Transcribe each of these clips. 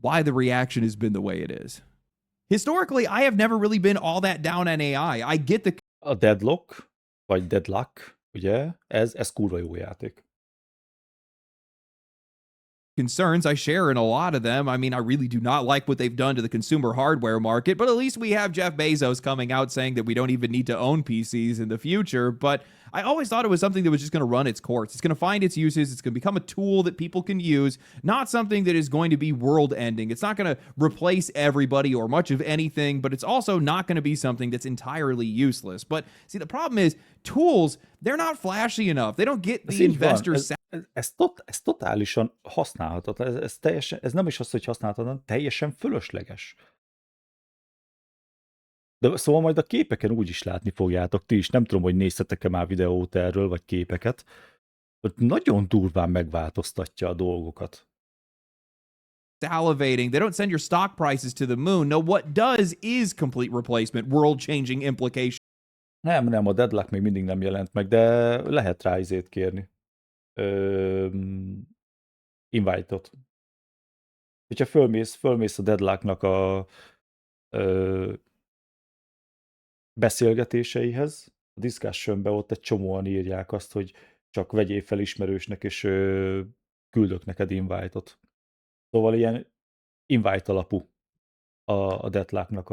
why the reaction has been the way it is. Historically, I have never really been all that down on AI. I get the A Deadlock, vagy Deadlock, ugye? Ez kurva jó játék. concerns. I share in a lot of them. I mean, I really do not like what they've done to the consumer hardware market, but at least we have Jeff Bezos coming out saying that we don't even need to own PCs in the future. But I always thought it was something that was just going to run its course. It's going to find its uses. It's going to become a tool that people can use, not something that is going to be world ending. It's not going to replace everybody or much of anything, but it's also not going to be something that's entirely useless. But see, the problem is tools, they're not flashy enough. They don't get the investors. Ez totálisan használhatatlan, ez nem is az, hogy használhatatlan, teljesen fölösleges. De szóval majd a képeken úgy is látni fogjátok ti is, nem tudom, hogy néztetek-e már videót erről, vagy képeket, hogy nagyon durván megváltoztatja a dolgokat. Salivating. They don't send your stock prices to the moon. No, what does is complete replacement, world-changing implication. Nem, a Deadlock még mindig nem jelent meg, de lehet rá izét kérni. Invite-ot. Hogyha fölmész a Deadlocknak a beszélgetéseihez, a discussionbe ott egy csomóan írják azt, hogy csak vegyél fel ismerősnek, és küldök neked invite-ot. Szóval ilyen invite alapú a Deadlocknak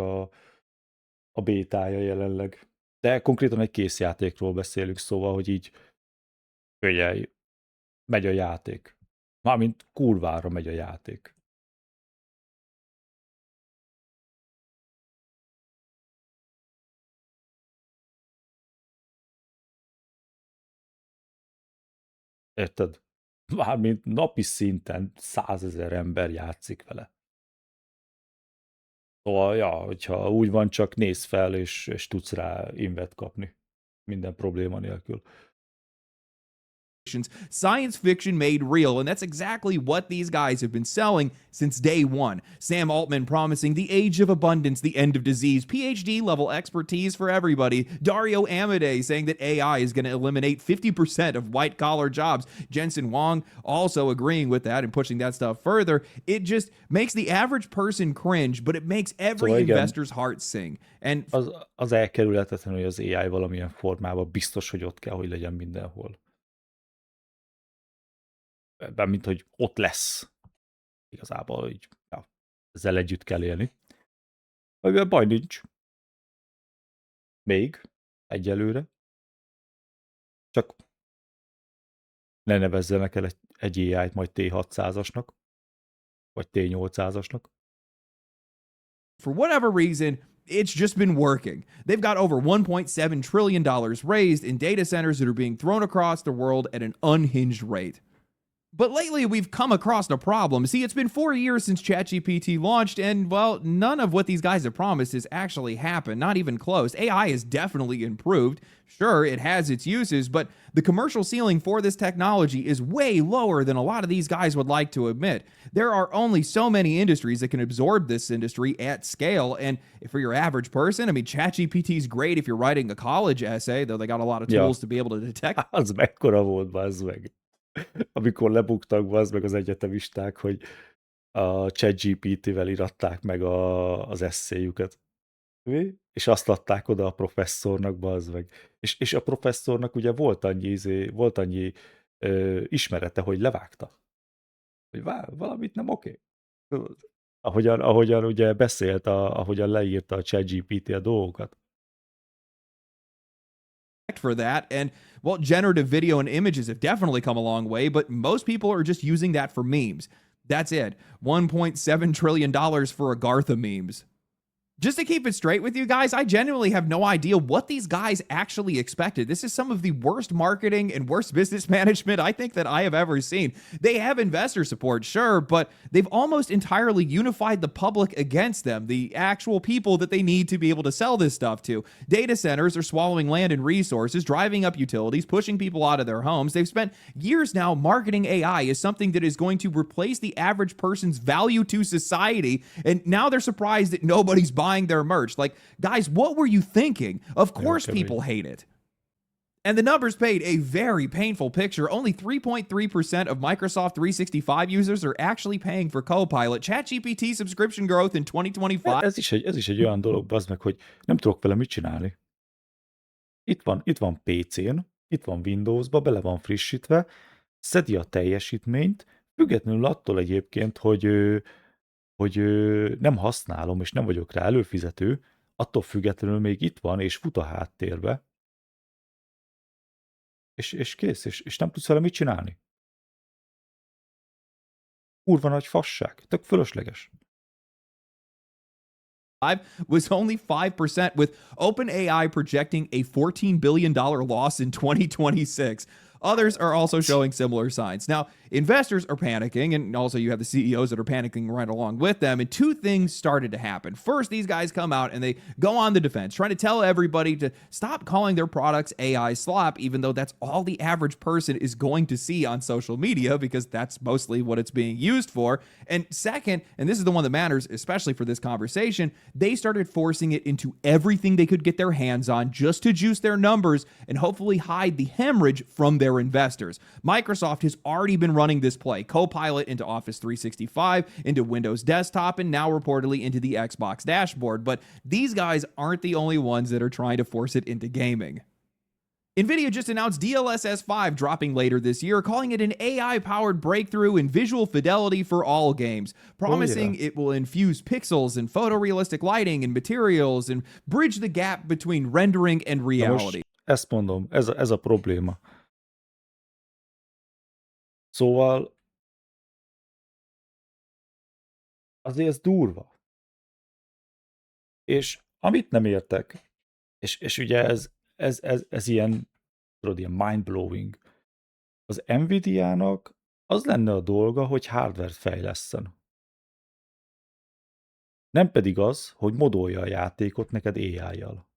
a bétája jelenleg. De konkrétan egy kész játékról beszélünk, szóval, hogy így figyelj, megy a játék. Mármint kurvára megy a játék. Érted? Mármint napi szinten 100 000 ember játszik vele. Szóval, ja, hogyha úgy van, csak nézz fel, és tudsz rá invet kapni. Minden probléma nélkül. Science fiction made real, and that's exactly what these guys have been selling since day one. Sam Altman promising the age of abundance, the end of disease, PhD level expertise for everybody. Dario Amodei saying that AI is going to eliminate 50% of white collar jobs. Jensen Huang also agreeing with that and pushing that stuff further. It just makes the average person cringe, but it makes every investor's heart sing. And az elkerülhetetlen, hogy az AI valamilyen formában biztos, hogy ott kell, hogy legyen mindenhol. Mint hogy ott lesz. Igazából, hogy ja, ezzel együtt kell élni. Baj nincs. Még. Egyelőre. Csak ne nevezzenek el egy AI-t majd T600-asnak. Vagy T800-asnak. For whatever reason, it's just been working. They've got over $1.7 trillion raised in data centers that are being thrown across the world at an unhinged rate. But lately, we've come across a problem. See, it's been 4 years since ChatGPT launched, and, well, none of what these guys have promised has actually happened, not even close. AI has definitely improved. Sure, it has its uses, but the commercial ceiling for this technology is way lower than a lot of these guys would like to admit. There are only so many industries that can absorb this industry at scale, and for your average person, I mean, ChatGPT is great if you're writing a college essay, though they got a lot of tools to be able to detect. Az mekkora volt, bazd meg. Amikor lebuktak bazd meg az egyetemisták, hogy a ChatGPT-vel iratták meg az eszéjüket. És azt adták oda a professzornak, bazd meg. És a professzornak ugye volt annyi ismerete, hogy levágta. Hogy valamit nem oké. Ahogyan ugye beszélt, ahogyan leírta a ChatGPT a dolgokat. For that, and well, generative video and images have definitely come a long way, but most people are just using that for memes. That's it. $1.7 trillion for Agartha memes. Just to keep it straight with you guys, I genuinely have no idea what these guys actually expected. This is some of the worst marketing and worst business management I think that I have ever seen. They have investor support, sure, but they've almost entirely unified the public against them, the actual people that they need to be able to sell this stuff to. Data centers are swallowing land and resources, driving up utilities, pushing people out of their homes. They've spent years now marketing AI as something that is going to replace the average person's value to society, and now they're surprised that nobody's buying their merch. Like, guys, what were you thinking? Of course people hate it. And the numbers paint a very painful picture. Only 3.3% of Microsoft 365 users are actually paying for Copilot. ChatGPT subscription growth in 2025. Ez is egy olyan dolog, bazd meg, hogy nem tudok vele mit csinálni. Itt van PC-n, itt van Windowsba, bele van frissítve, szedi a teljesítményt, függetlenül attól egyébként, hogy nem használom, és nem vagyok rá előfizető, attól függetlenül még itt van, és fut a háttérbe, és kész, és nem tudsz vele mit csinálni. Kurva nagy fasság, tök fölösleges. Was only 5%, with OpenAI projecting a $14 billion loss in 2026. Others are also showing similar signs. Now, investors are panicking, and also you have the CEOs that are panicking right along with them. And two things started to happen. First, these guys come out and they go on the defense, trying to tell everybody to stop calling their products AI slop, even though that's all the average person is going to see on social media, because that's mostly what it's being used for. And second, and this is the one that matters, especially for this conversation, they started forcing it into everything they could get their hands on just to juice their numbers and hopefully hide the hemorrhage from their investors. Microsoft has already been running this play, Copilot into Office 365, into Windows Desktop, and now reportedly into the Xbox dashboard. But these guys aren't the only ones that are trying to force it into gaming. NVIDIA just announced DLSS5 dropping later this year, calling it an AI-powered breakthrough in visual fidelity for all games, promising it will infuse pixels and photorealistic lighting and materials and bridge the gap between rendering and reality. Ezt mondom, ez a probléma. Szóval azért ez durva. És amit nem értek, és ugye ez ilyen, tudod, ilyen mind-blowing, az Nvidia-nak az lenne a dolga, hogy hardware-t fejlesszen. Nem pedig az, hogy modolja a játékot neked AI-jal.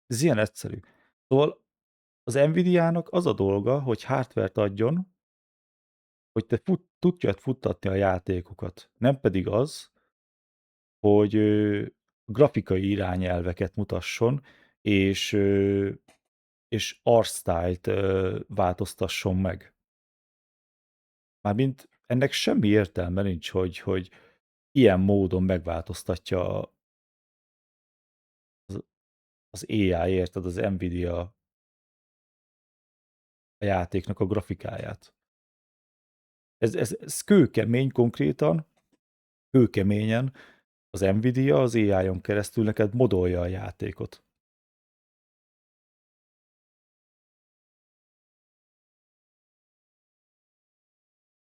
Ez ilyen egyszerű. Szóval az Nvidia-nak az a dolga, hogy hardware-t adjon, hogy te tudjad futtatni a játékokat. Nem pedig az, hogy grafikai irányelveket mutasson, és artstyle-t változtasson meg. Mármint ennek semmi értelme nincs, hogy ilyen módon megváltoztatja az AI, érted, az Nvidia a játéknak a grafikáját. Ez kőkemény konkrétan, kőkeményen az Nvidia az AI-on keresztül neked modolja a játékot.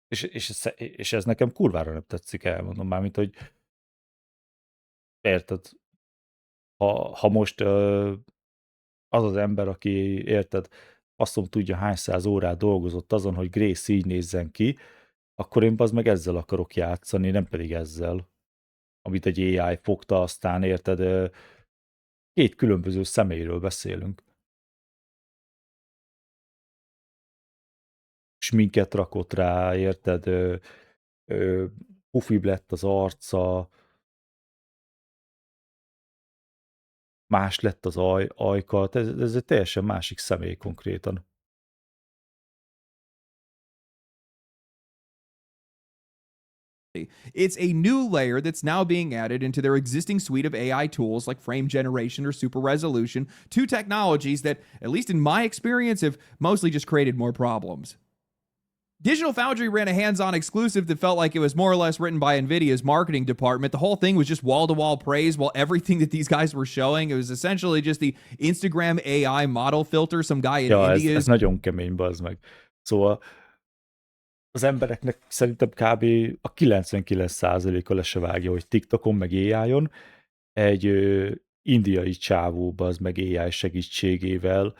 És ez nekem kurvára nem tetszik, elmondom már, mint hogy érted, ha most az az ember, aki érted, azt tudja hány száz órát dolgozott azon, hogy Grace így nézzen ki, akkor én az meg ezzel akarok játszani, nem pedig ezzel, amit egy AI fogta, aztán érted, két különböző személyről beszélünk. Sminket rakott rá, érted, pufibb lett az arca, más lett az ajka, ez egy teljesen másik személy konkrétan. It's a new layer that's now being added into their existing suite of AI tools like frame generation or super resolution, two technologies that, at least in my experience, have mostly just created more problems. Digital Foundry ran a hands-on exclusive that felt like it was more or less written by NVIDIA's marketing department. The whole thing was just wall-to-wall praise, while everything that these guys were showing, it was essentially just the Instagram AI model filter some guy in India. Ez nagyon kemény, bazd meg. Szóval az embereknek szerintem kb. A 99%-a le se vágja, hogy TikTokon meg AI-on egy indiai csávó, bazd meg AI segítségével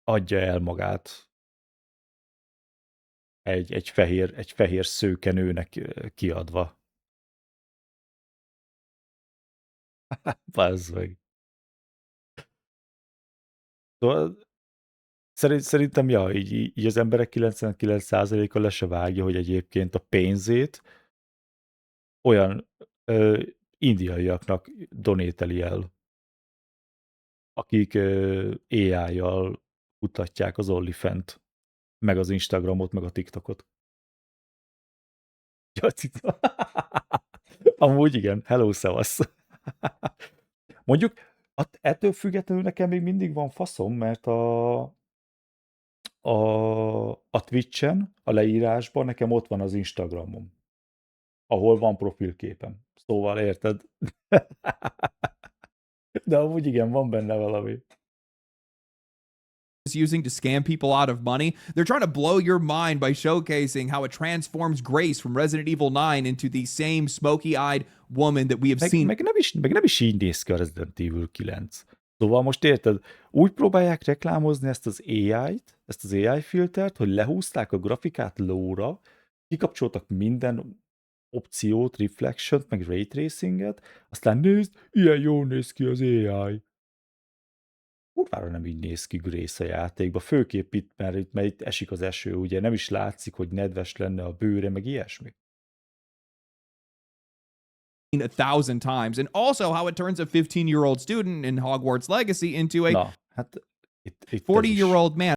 adja el magát egy fehér szőkenőnek kiadva. Bazd meg. Szóval szerintem, ja, így az emberek 99%-a le se vágja, hogy egyébként a pénzét olyan indiaiaknak donételi el, akik AI-jal kutatják az OnlyFans-t, meg az Instagramot, meg a TikTokot. Ja, cica. Amúgy igen, hello, szevasz. Mondjuk, ettől függetlenül nekem még mindig van faszom, mert a Twitch-en, a leírásban nekem ott van az Instagramom, ahol van profilképem. Szóval érted? De amúgy igen, van benne valami. Using to scam people out of money. They're trying to blow your mind by showcasing how it transforms Grace from Resident Evil 9 into the same smoky-eyed woman that we have seen. Meg nem is így néz ki a Resident Evil 9. Szóval most érted, úgy próbálják reklámozni ezt az AI-t, ezt az AI filtert, hogy lehúzták a grafikát low-ra, kikapcsoltak minden opciót, reflection-t, meg ray tracinget, aztán nézd, ilyen jól néz ki az AI. Kurvára nem így néz ki Grace a játékba, főképp itt, mert itt esik az eső, ugye nem is látszik, hogy nedves lenne a bőre, meg ilyesmi. 1,000 times, and also how it turns a 15-year-old student in Hogwarts Legacy into a Na, hát itt 40-year-old man.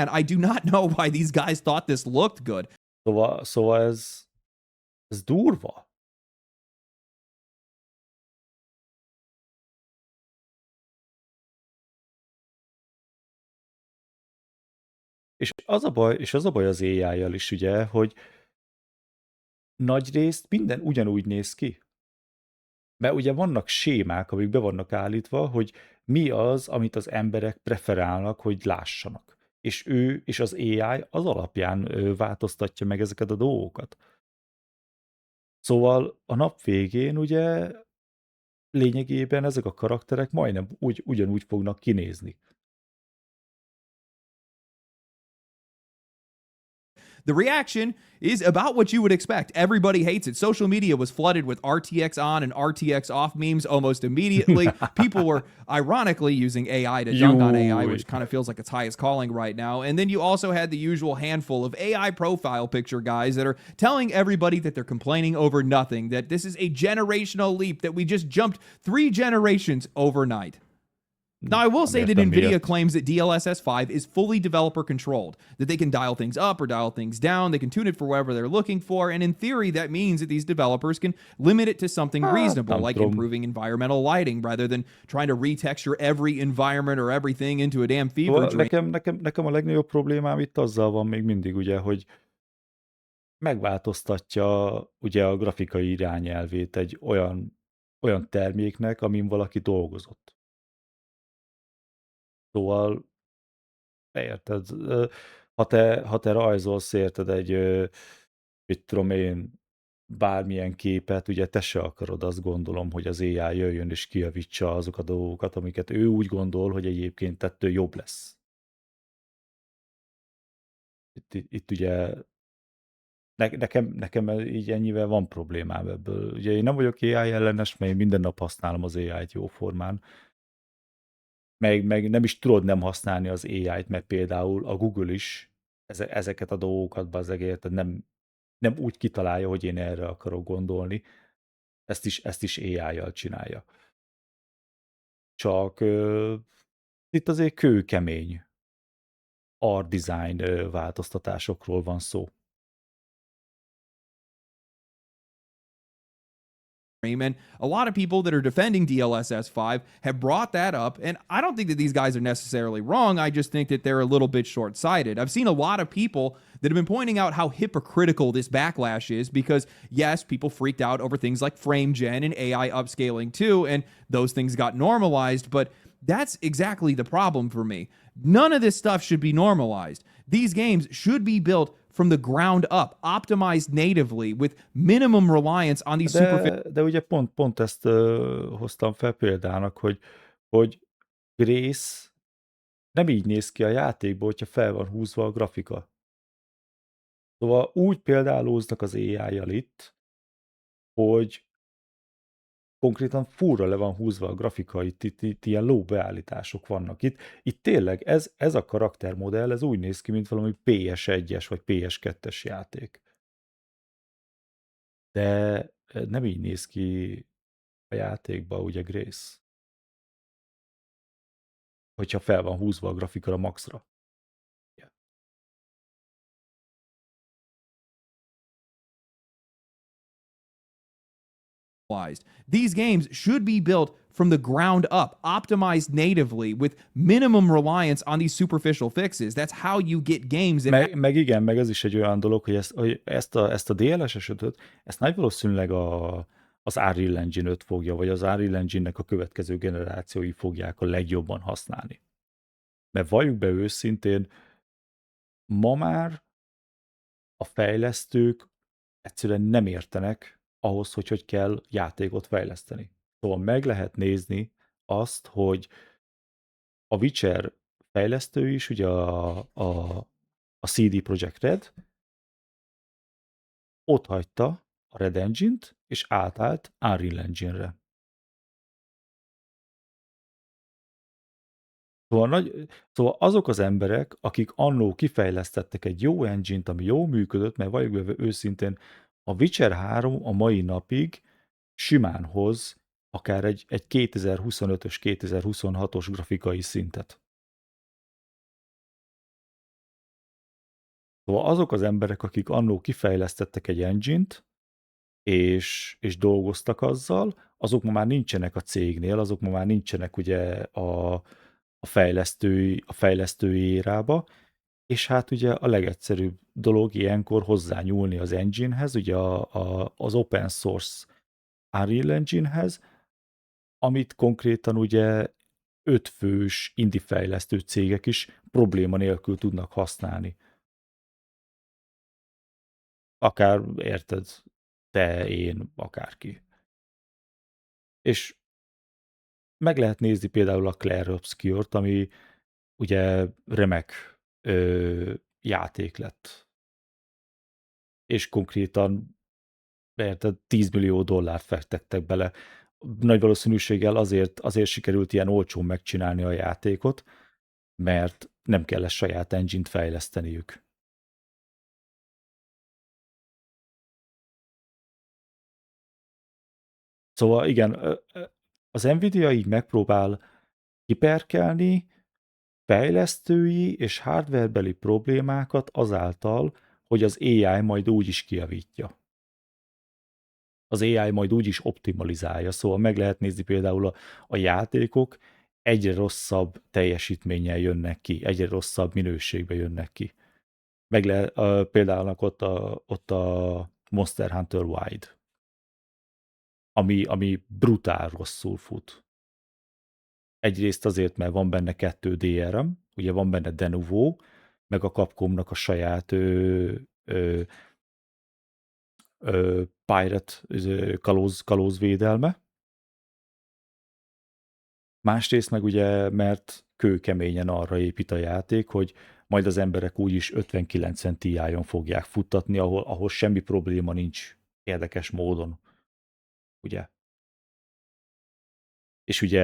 And I do not know why these guys thought this looked good. Szóval ez durva. És az a baj az AI-jal is, ugye, hogy nagyrészt minden ugyanúgy néz ki. Mert ugye vannak sémák, amik be vannak állítva, hogy mi az, amit az emberek preferálnak, hogy lássanak. És az AI az alapján változtatja meg ezeket a dolgokat. Szóval a nap végén ugye lényegében ezek a karakterek majdnem ugyanúgy fognak kinézni. The reaction is about what you would expect. Everybody hates it. Social media was flooded with RTX on and RTX off memes almost immediately. People were ironically using AI to dunk on AI, which kind of feels like its highest calling right now. And then you also had the usual handful of AI profile picture guys that are telling everybody that they're complaining over nothing, that this is a generational leap, that we just jumped 3 generations overnight. Now, I will say that NVIDIA claims that DLSS5 is fully developer controlled, that they can dial things up or dial things down, they can tune it for whatever they're looking for, and in theory, that means that these developers can limit it to something reasonable, like improving environmental lighting, rather than trying to retexture every environment or everything into a damn fever dream. Nekem a legnagyobb problémám itt azzal van még mindig, ugye, hogy megváltoztatja ugye a grafikai irányelvét egy olyan terméknek, amin valaki dolgozott. Szóval, érted, ha te rajzolsz, érted egy, mit tudom én, bármilyen képet, ugye te se akarod, azt gondolom, hogy az AI jöjjön és kijavítsa azok a dolgokat, amiket ő úgy gondol, hogy egyébként ettől jobb lesz. Itt ugye nekem így ennyivel van problémám ebből. Ugye én nem vagyok AI ellenes, mert én minden nap használom az AI-t jóformán. Meg nem is tudod nem használni az AI-t, mert például a Google is ezeket a dolgokat bazzeg, nem úgy kitalálja, hogy én erre akarok gondolni. Ezt is AI-jal csinálja. Csak itt azért kőkemény art design változtatásokról van szó. And a lot of people that are defending DLSS5 have brought that up, and I don't think that these guys are necessarily wrong. I just think that they're a little bit short-sighted. I've seen a lot of people that have been pointing out how hypocritical this backlash is because, yes, people freaked out over things like frame gen and AI upscaling too, and those things got normalized, but that's exactly the problem for me. None of this stuff should be normalized. These games should be built from the ground up, optimized natively with minimum reliance on these superficial. De ugye pont ezt hoztam fel példának, hogy Grace nem így néz ki a játékban, hogyha fel van húzva a grafika. Szóval úgy példálóznak az AI-jal itt, hogy konkrétan furra le van húzva a grafika, itt ilyen low beállítások vannak itt. Itt tényleg ez a karaktermodell, ez úgy néz ki, mint valami PS1-es vagy PS2-es játék. De nem így néz ki a játékba, ugye Grace? Hogyha fel van húzva a grafika a maxra. Ja. These games should be built from the ground up, optimized natively with minimum reliance on these superficial fixes. That's how you get games that Meg igen, meg ez is egy olyan dolog, hogy ezt a DLSS5-öt, ezt nagy valószínűleg az Unreal Engine 5 fogja, vagy az Unreal Engine-nek a következő generációi fogják a legjobban használni. Mert valljuk be őszintén, ma már a fejlesztők egyszerűen nem értenek ahhoz, hogy kell játékot fejleszteni. Szóval meg lehet nézni azt, hogy a Witcher fejlesztő is, ugye a CD Projekt Red, ott hagyta a Red Engine-t, és átállt Unreal Engine-re. Szóval azok az emberek, akik annó kifejlesztettek egy jó engine-t, ami jól működött, mert valljuk be őszintén, a Witcher 3 a mai napig simán hoz akár egy 2025-ös, 2026-os grafikai szintet. Szóval azok az emberek, akik annó kifejlesztettek egy engine-t, és dolgoztak azzal, azok ma már nincsenek a cégnél, azok ma már nincsenek ugye a fejlesztői érába, és hát ugye a legegyszerűbb dolog ilyenkor hozzányúlni az enginehez, ugye az open source Unreal Enginehez, amit konkrétan ugye 5 fős indie fejlesztő cégek is probléma nélkül tudnak használni. Akár, érted, te, én, akárki. És meg lehet nézni például a Claire Obscure-t, ami ugye remek játék lett. És konkrétan, érted, $10 millió fektettek bele. Nagy valószínűséggel azért sikerült ilyen olcsón megcsinálni a játékot, mert nem kellett saját engine-t fejleszteniük. Szóval igen, az Nvidia így megpróbál kiperkelni fejlesztői és hardwarebeli problémákat azáltal, hogy az AI majd úgy is kijavítja. Az AI majd úgy is optimalizálja, szóval meg lehet nézni például a játékok egyre rosszabb teljesítménnyel jönnek ki, egyre rosszabb minőségbe jönnek ki. Meg lehet, például ott a Monster Hunter Wilde, ami brutál rosszul fut. Egyrészt azért, mert van benne 2 DRM, ugye van benne Denuvo, meg a Capcomnak a saját Pirate kalózvédelme. Másrészt meg ugye, mert kőkeményen arra épít a játék, hogy majd az emberek úgyis 50-90 Ti-on fogják futtatni, ahol semmi probléma nincs érdekes módon. Ugye? És ugye,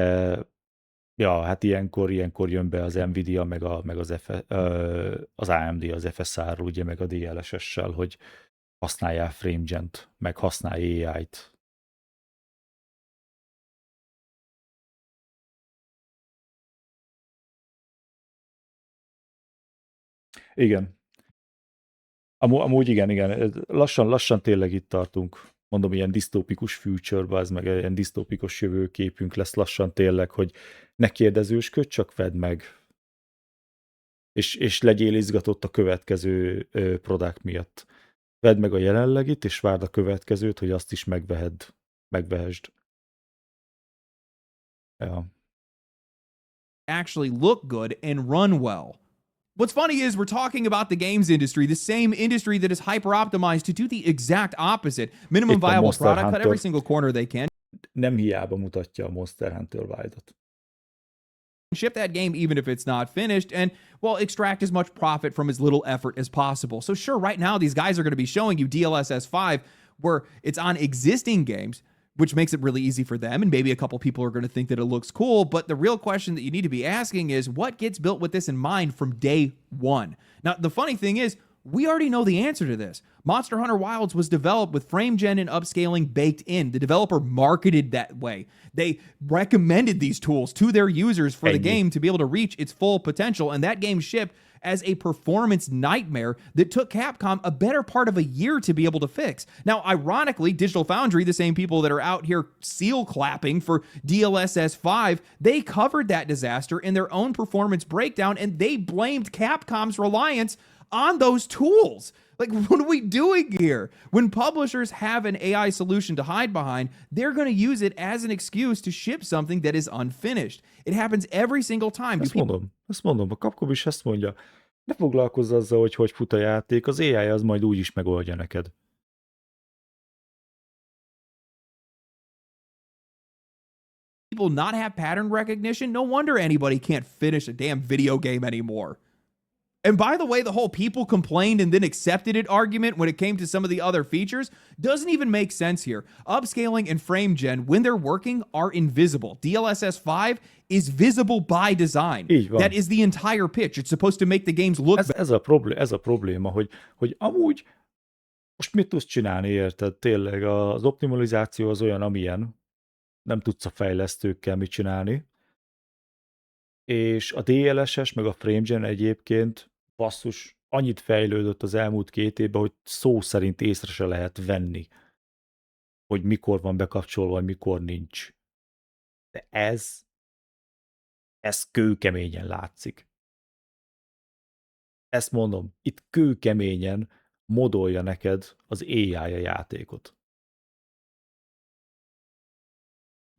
ja, hát ilyenkor jön be az Nvidia, meg az AMD, az FSR-ról, ugye, meg a DLSS-sel, hogy használják FrameGen-t, meg használj AI-t. Igen. Amúgy igen. Lassan tényleg itt tartunk. Mondom, ilyen disztópikus future-ba, ez meg ilyen disztópikus jövőképünk lesz lassan tényleg, hogy ne kérdezősködj, csak vedd meg. És legyél izgatott a következő product miatt. Vedd meg a jelenlegit, és várd a következőt, hogy azt is megvehesd. Ja. actually look good and run well. What's funny is we're talking about the games industry, the same industry that is hyper optimized to do the exact opposite. Minimum Itt a viable Monster product, cut Hunter every single corner they can. Nem hiába mutatja a Monster Hunter Wilde-ot. Ship that game even if it's not finished and, well, extract as much profit from as little effort as possible. So sure, right now these guys are going to be showing you DLSS5 where it's on existing games which makes it really easy for them. And maybe a couple people are going to think that it looks cool. But the real question that you need to be asking is what gets built with this in mind from day one? Now, the funny thing is, we already know the answer to this. Monster Hunter Wilds was developed with frame gen and upscaling baked in. The developer marketed that way. They recommended these tools to their users for the game to be able to reach its full potential, and that game shipped as a performance nightmare that took Capcom a better part of a year to be able to fix. Now, ironically, Digital Foundry, the same people that are out here seal clapping for DLSS5, they covered that disaster in their own performance breakdown, and they blamed Capcom's reliance on those tools. Like, what are we doing here? When publishers have an AI solution to hide behind, they're going to use it as an excuse to ship something that is unfinished. It happens every single time. Ezt mondom, a Capcom is ezt mondja. Ne foglalkozz azzal, hogy fut a játék, az AI az majd úgy is megoldja neked. People not have pattern recognition, no wonder anybody can't finish a damn video game anymore. And by the way, the whole people complained and then accepted it argument when it came to some of the other features doesn't even make sense here. Upscaling and frame gen, when they're working, are invisible. DLSS5 is visible by design. That is the entire pitch. It's supposed to make the games look better. Ez a probléma, hogy amúgy most mit tudsz csinálni, érted? Tényleg az optimalizáció az olyan, amilyen. Nem tudsz a fejlesztőkkel mit csinálni. És a DLSS meg a FrameGen egyébként basszus, annyit fejlődött az elmúlt 2 évben, hogy szó szerint észre se lehet venni, hogy mikor van bekapcsolva, vagy mikor nincs. De ez kőkeményen látszik. Ezt mondom, itt kőkeményen modolja neked az AI a játékot.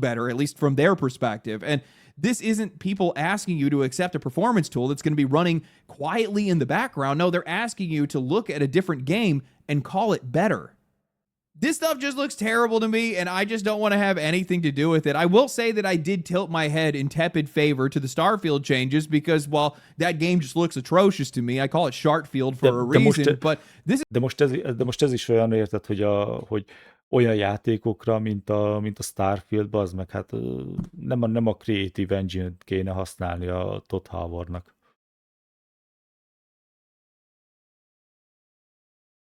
Better, at least from their perspective. And this isn't people asking you to accept a performance tool that's going to be running quietly in the background. No, they're asking you to look at a different game and call it better. This stuff just looks terrible to me, and I just don't want to have anything to do with it. I will say that I did tilt my head in tepid favor to the Starfield changes because, well, that game just looks atrocious to me. I call it Sharkfield for a reason, but this is... De most ez is olyan, érted, hogy olyan játékokra, mint a Starfield, az meg hát nem a Creative Engine-t kéne használni a Todd Howardnak.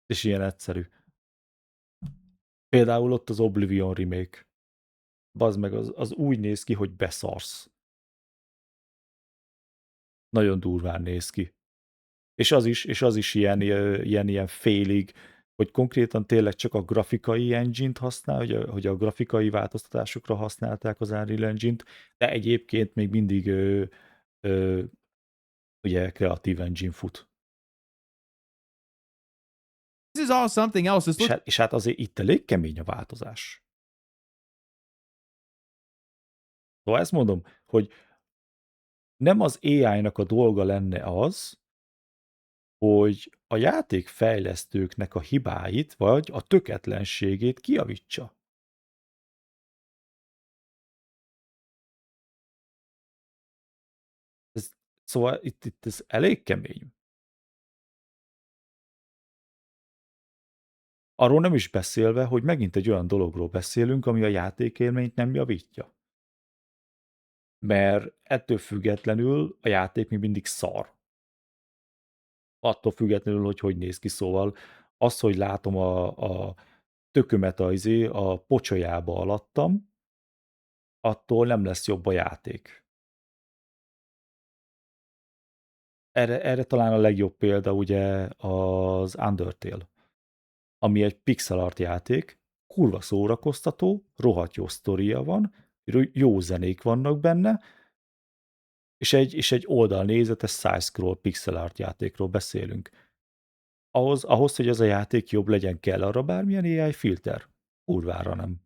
És ilyen egyszerű. Például ott az Oblivion remake. Bazd meg, az úgy néz ki, hogy beszarsz. Nagyon durván néz ki. És az is ilyen félig, hogy konkrétan tényleg csak a grafikai engine-t használ, hogy a grafikai változtatásokra használták az Unreal Engine-t, de egyébként még mindig ugye Creative Engine fut. This is all something else. És hát azért itt elég kemény a változás. Szóval ezt mondom, hogy nem az AI-nak a dolga lenne az, hogy a játékfejlesztőknek a hibáit, vagy a töketlenségét kijavítsa. Szóval itt ez elég kemény. Arról nem is beszélve, hogy megint egy olyan dologról beszélünk, ami a játékélményt nem javítja. Mert ettől függetlenül a játék még mindig szar. Attól függetlenül, hogy néz ki, szóval az, hogy látom a tökömet a pocsolyába alattam, attól nem lesz jobb a játék. Erre talán a legjobb példa ugye az Undertale, ami egy pixel art játék, kurva szórakoztató, rohadt jó sztoria van, jó zenék vannak benne, és egy oldalnézetes side-scroll pixel art játékról beszélünk. Ahhoz, hogy ez a játék jobb legyen, kell arra bármilyen AI filter? Kurvára nem.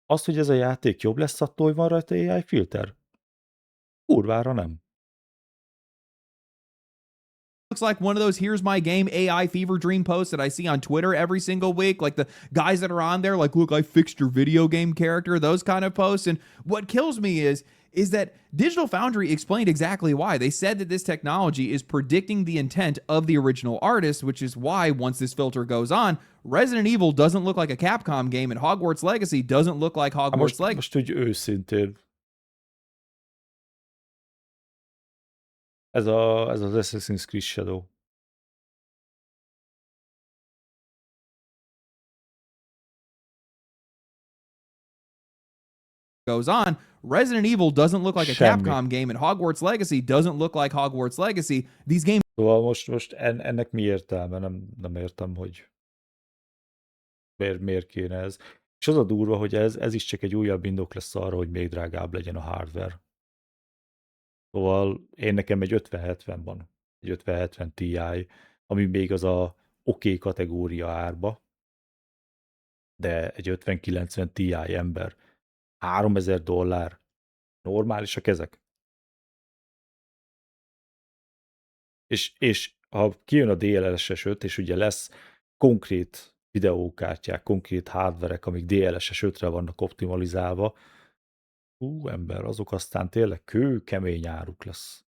Az, hogy ez a játék jobb lesz, attól, hogy van rajta AI filter? Kurvára nem. looks like one of those "here's my game" AI fever dream posts that I see on Twitter every single week. Like the guys that are on there, like, "Look, I fixed your video game character," those kind of posts. And what kills me is that Digital Foundry explained exactly why. They said that this technology is predicting the intent of the original artist, which is why once this filter goes on, Resident Evil doesn't look like a Capcom game, and Hogwarts Legacy doesn't look like Hát Hogwarts Legacy. most úgy őszintén, ez az Assassin's Creed Shadow. Goes on, Resident Evil doesn't look like a Semmi. Capcom game, and Hogwarts Legacy doesn't look like Hogwarts Legacy. These games Szóval most ennek mi értelme? Nem értem, hogy miért kéne ez. És az a durva, hogy ez is csak egy újabb indok lesz arra, hogy még drágább legyen a hardware. Szóval nekem egy 5070 van, egy 5070 Ti, ami még az a oké kategória árba, de egy 5090 Ti ember, $3000, normálisak ezek? És ha kijön a DLSS5, és ugye lesz konkrét videókártyák, konkrét hardverek, amik DLSS5-re vannak optimalizálva, ember, azok aztán tényleg kőkemény áruk lesz.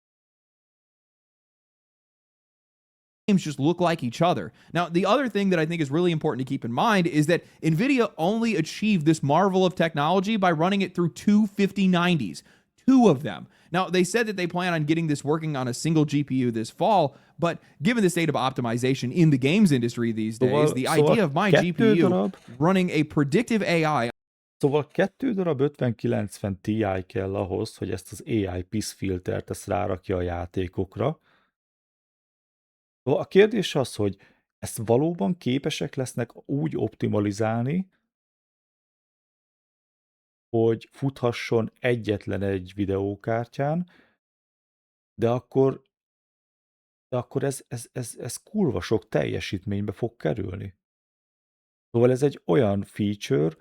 just look like each other. Now, the other thing that I think is really important to keep in mind is that NVIDIA only achieved this marvel of technology by running it through two 5090s, two of them. Now, they said that they plan on getting this working on a single GPU this fall, but given the state of optimization in the games industry these days, the idea of my GPU running a predictive AI. Szóval 2 darab 5090 Ti kell ahhoz, hogy ezt az AI PIS filtert ezt rárakja a játékokra. A kérdés az, hogy ezt valóban képesek lesznek úgy optimalizálni, hogy futhasson egyetlen egy videókártyán, de akkor ez kurva sok teljesítménybe fog kerülni. Szóval ez egy olyan feature,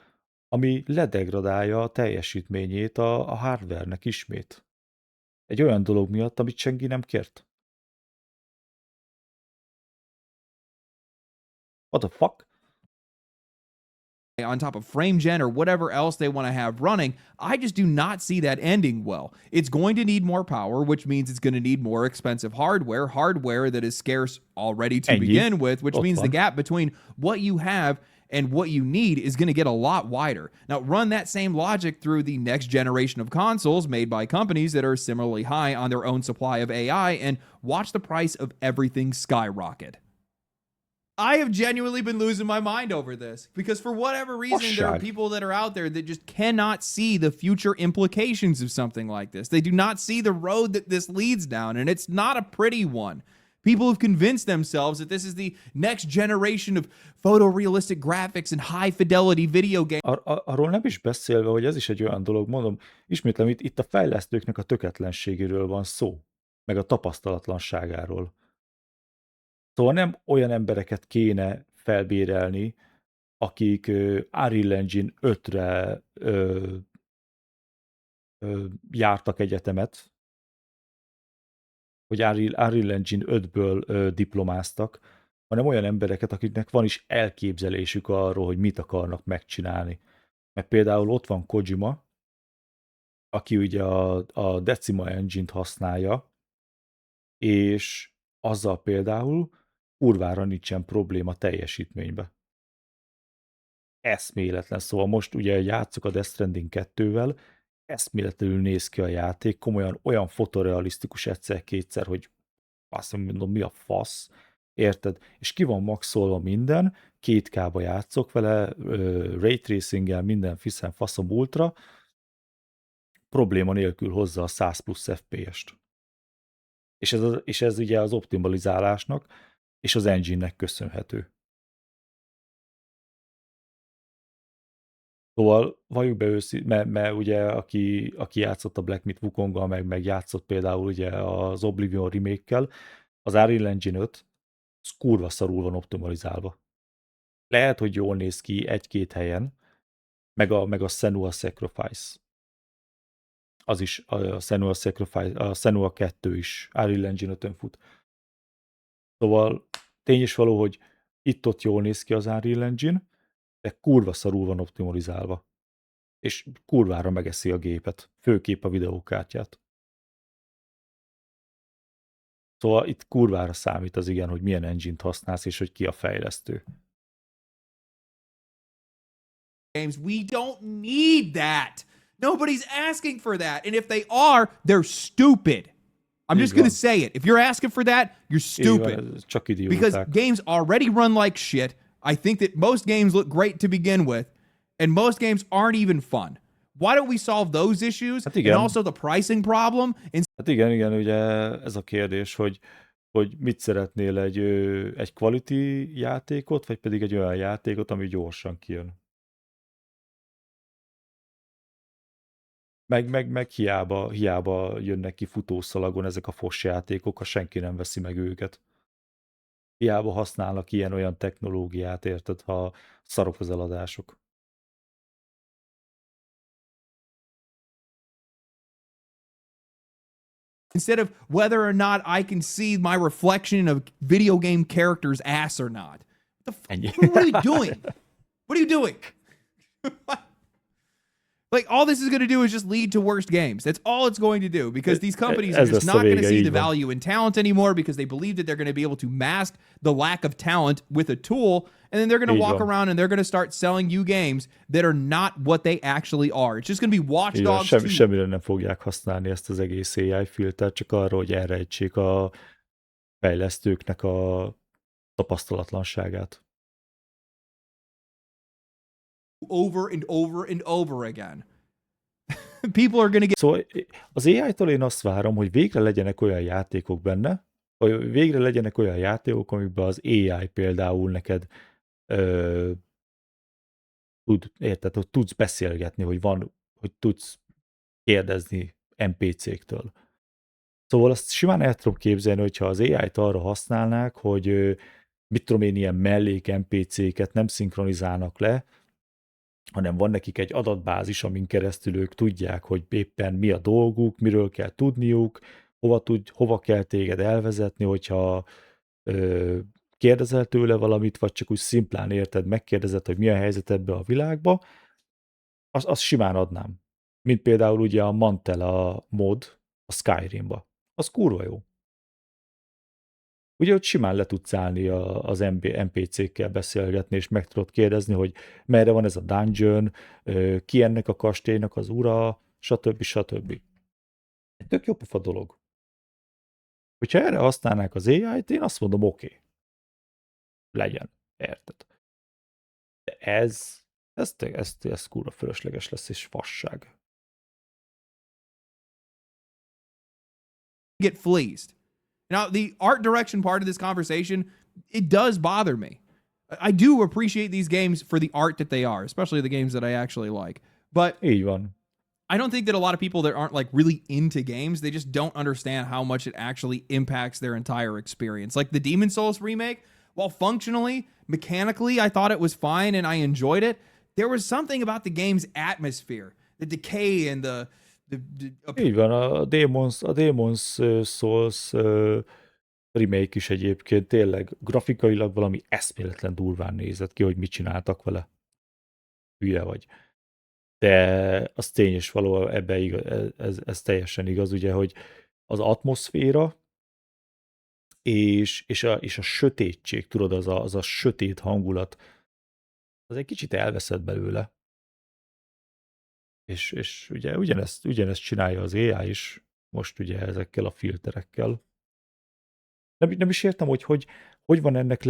ami ledegradálja a teljesítményét a hardware-nek ismét. Egy olyan dolog miatt, amit senki nem kért. What the fuck? On top of frame gen or whatever else they want to have running, I just do not see that ending well. It's going to need more power, which means it's going to need more expensive hardware that is scarce already to begin with, which means the gap between what you have and what you need is going to get a lot wider. Now, run that same logic through the next generation of consoles made by companies that are similarly high on their own supply of AI, and watch the price of everything skyrocket. I have genuinely been losing my mind over this because for whatever reason, there are people that are out there that just cannot see the future implications of something like this. They do not see the road that this leads down, and it's not a pretty one. People have convinced themselves that this is the next generation of photorealistic graphics and high fidelity video games. Arról nem is beszélve, hogy ez is egy olyan dolog, mondom, ismétlem, itt a fejlesztőknek a töketlenségéről van szó, meg a tapasztalatlanságáról. Szóval nem olyan embereket kéne felbérelni, akik Unreal Engine 5-re jártak egyetemet, hogy Unreal Engine 5-ből diplomáztak, hanem olyan embereket, akiknek van is elképzelésük arról, hogy mit akarnak megcsinálni. Mert például ott van Kojima, aki ugye a Decima Engine-t használja, és azzal például kurvára nincsen probléma teljesítménybe. Eszméletlen. Szóval most ugye játszok a Death Stranding 2-vel, eszméletlenül néz ki a játék, komolyan olyan fotorealisztikus egyszer-kétszer, hogy azt mondom, mi a fasz, érted? És ki van maxolva minden, 2K-ba játszok vele, ray tracing-gel, minden fiszen faszom ultra, probléma nélkül hozza a 100 plusz FPS-t. És ez ugye az optimalizálásnak és az engine-nek köszönhető. Szóval valljuk be mert ugye aki játszott a Black Myth Wukonggal, meg játszott például ugye az Oblivion remake-kel, az Unreal Engine 5 az kurva szarul van optimalizálva. Lehet, hogy jól néz ki egy-két helyen, meg a Senua Sacrifice. Az is, a Senua Sacrifice, a Senua 2 is Unreal Engine 5-ön fut. Szóval tény is való, hogy itt-ott jól néz ki az Unreal Engine, de kurva szarul van optimalizálva. És kurvára megeszi a gépet, főképp a videókártyát. Szóval itt kurvára számít az igen, hogy milyen engine-t használsz, és hogy ki a fejlesztő. Games, we don't need that. Nobody's asking for that. And if they are, they're stupid. I'm just going to say it. If you're asking for that, you're stupid. Csak because idióták. games already run like shit. I think that most games look great to begin with, and most games aren't even fun. Why don't we solve those issues and also the pricing problem? Hát igen, ugye ez a kérdés, hogy mit szeretnél, egy quality játékot, vagy pedig egy olyan játékot, ami gyorsan kijön. Meg hiába jönnek ki futószalagon ezek a fos játékok, ha senki nem veszi meg őket. Hiába használnak ilyen-olyan technológiát, érted, ha szarok az eladások. Instead of whether or not I can see my reflection of video game characters' ass or not. What are you doing? What are you doing? Like, all this is going to do is just lead to worse games. That's all it's going to do, because these companies are just not going to see the value in talent anymore, because they believe that they're going to be able to mask the lack of talent with a tool, and then they're going to walk around and they're going to start selling you games that are not what they actually are. It's just going to be Watch Dogs 2. Semmire nem fogják használni ezt az egész AI filtert, csak arra, hogy elrejtsék a fejlesztőknek a tapasztalatlanságát. Over and over and over again. People are going to get... Szóval az AI-tól én azt várom, hogy végre legyenek olyan játékok benne, vagy végre legyenek olyan játékok, amikben az AI például neked érted, hogy tudsz beszélgetni, hogy tudsz kérdezni NPC-któl. Szóval azt simán el tudom képzelni, hogyha az AI-t arra használnák, hogy mit tudom én, ilyen mellék NPC-ket nem szinkronizálnak le, hanem van nekik egy adatbázis, amin keresztül ők tudják, hogy éppen mi a dolguk, miről kell tudniuk, hova kell téged elvezetni, hogyha kérdezel tőle valamit, vagy csak úgy szimplán érted, megkérdezed, hogy mi a helyzet ebbe a világba, azt simán adnám. Mint például ugye a Mantella mod a Skyrimba. Az kurva jó. Ugye, hogy simán le tudsz állni az NPC-kkel beszélgetni, és meg tudod kérdezni, hogy merre van ez a dungeon, ki ennek a kastélynak az ura, stb. Stb. Egy tök jó pofa dolog. Hogyha erre használnák az AI-t, én azt mondom, oké. Legyen. Érted? De ez kurva fölösleges lesz, és fasság. Get fleeced. Now, the art direction part of this conversation, it does bother me. I do appreciate these games for the art that they are, especially the games that I actually like. But így van. I don't think that a lot of people that aren't like really into games, they just don't understand how much it actually impacts their entire experience. Like the Demon's Souls remake, while functionally, mechanically, I thought it was fine and I enjoyed it, there was something about the game's atmosphere, the decay and the így van, a Demon's Souls remake is egyébként tényleg grafikailag valami eszméletlen durván nézett ki, hogy mit csináltak vele. Hülye vagy. De az tény és való, ebbe ez teljesen igaz, ugye, hogy az atmoszféra és a sötétség, tudod, az a sötét hangulat, az egy kicsit elveszett belőle. És ugye ugyanezt csinálja az AI is, most ugye ezekkel a filterekkel. Nem is értem, hogy van ennek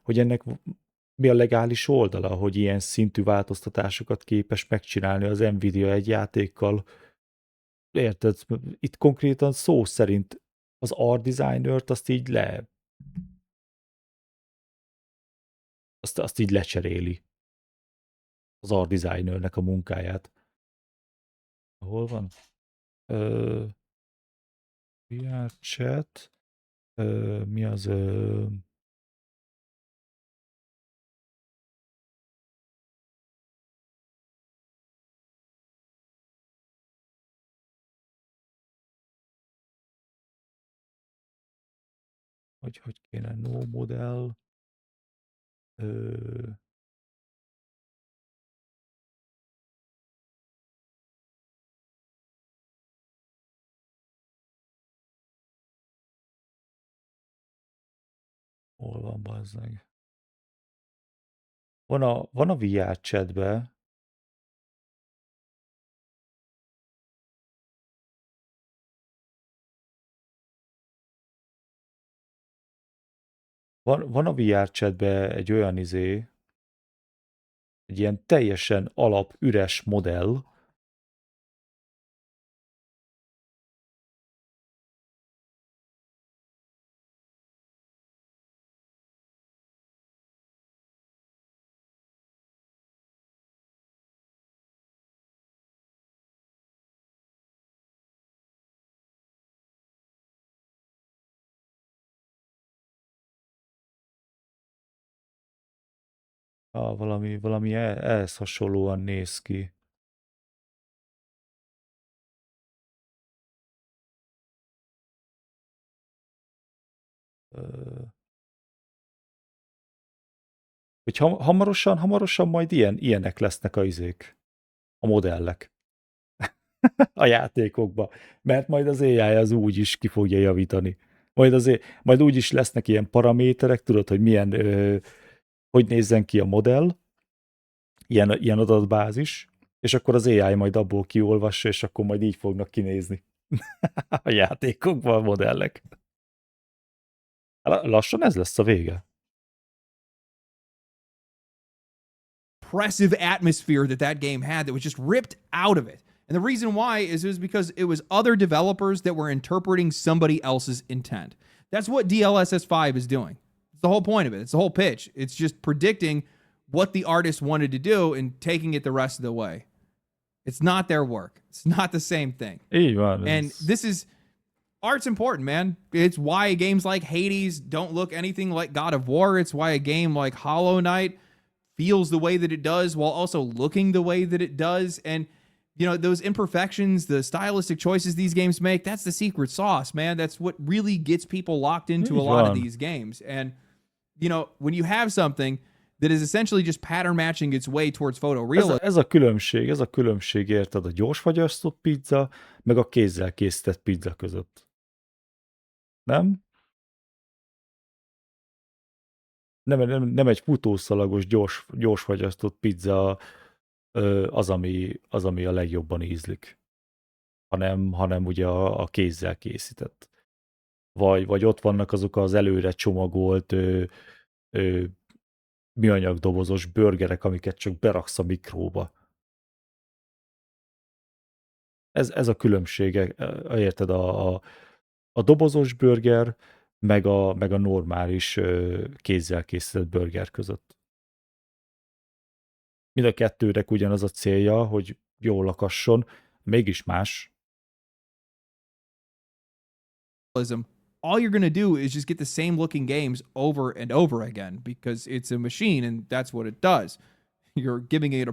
hogy ennek mi a legális oldala, hogy ilyen szintű változtatásokat képes megcsinálni az Nvidia egy játékkal. Érted? Itt konkrétan szó szerint az art designert azt így azt így lecseréli. Az art designernek a munkáját. Hol van? VR chat. Mi az? hogy kéne no modell. Ö, hol van bazzeg? Van a VR chatbe, van a VR chatbe egy olyan egy ilyen teljesen alap, üres modell, valami ehhez hasonlóan néz ki. Ö, hogy hamarosan majd ilyenek lesznek a modellek a játékokba, mert majd az AI az úgy is ki fogja javítani. Majd úgy is lesznek ilyen paraméterek, tudod, hogy hogy nézzen ki a modell, ilyen adatbázis, és akkor az AI majd abból kiolvassa, és akkor majd így fognak kinézni a játékokban a modellek. Lassan ez lesz a vége. Oppressive atmosphere that game had that was just ripped out of it. And the reason why is it was because it was other developers that were interpreting somebody else's intent. That's what DLSS5 is doing. It's the whole point of it. It's the whole pitch. It's just predicting what the artist wanted to do and taking it the rest of the way. It's not their work. It's not the same thing. Így van. And this is art's important, man. It's why games like Hades don't look anything like God of War. It's why a game like Hollow Knight feels the way that it does while also looking the way that it does. And you know, those imperfections, the stylistic choices these games make, that's the secret sauce, man. That's what really gets people locked into a lot of these games. And you know, when you have something that is essentially just pattern matching its way towards photorealism. Ez a különbség, érted, a gyorsfagyasztott pizza, meg a kézzel készített pizza között. Nem? Nem egy futószalagos, gyorsfagyasztott pizza az, ami a legjobban ízlik, hanem ugye a kézzel készített. Vagy ott vannak azok az előre csomagolt műanyag dobozos burgerek, amiket csak beraksz a mikróba. Ez a különbsége, érted, a dobozos burger, meg a normális kézzel készített burger között. Mind a kettőnek ugyanaz a célja, hogy jól lakasson, mégis más. All you're going to do is just get the same looking games over and over again because it's a machine and that's what it does. You're giving it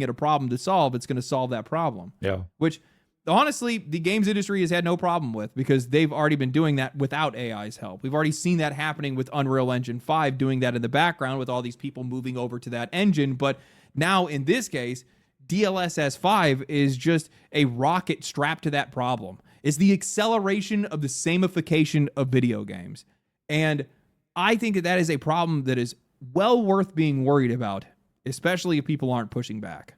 a problem to solve. It's going to solve that problem. Yeah. Which honestly, the games industry has had no problem with because they've already been doing that without AI's help. We've already seen that happening with Unreal Engine 5, doing that in the background with all these people moving over to that engine. But now in this case, DLSS5 is just a rocket strapped to that problem. It's the acceleration of the samification of video games. And I think that is a problem that is well worth being worried about, especially if people aren't pushing back.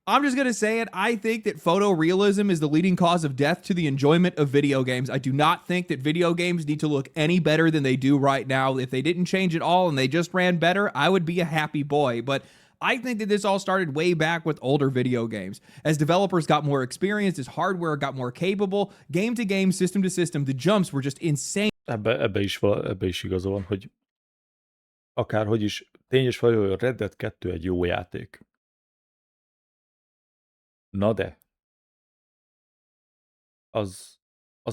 I'm just going to say it. I think that photorealism is the leading cause of death to the enjoyment of video games. I do not think that video games need to look any better than they do right now. If they didn't change it all and they just ran better, I would be a happy boy. But I think that this all started way back with older video games. As developers got more experienced, as hardware got more capable, game to game, system to system, the jumps were just insane. Ebbe is igaza van, hogy akárhogy is tényes vagy, hogy a Red Dead 2 egy jó játék. Na de, az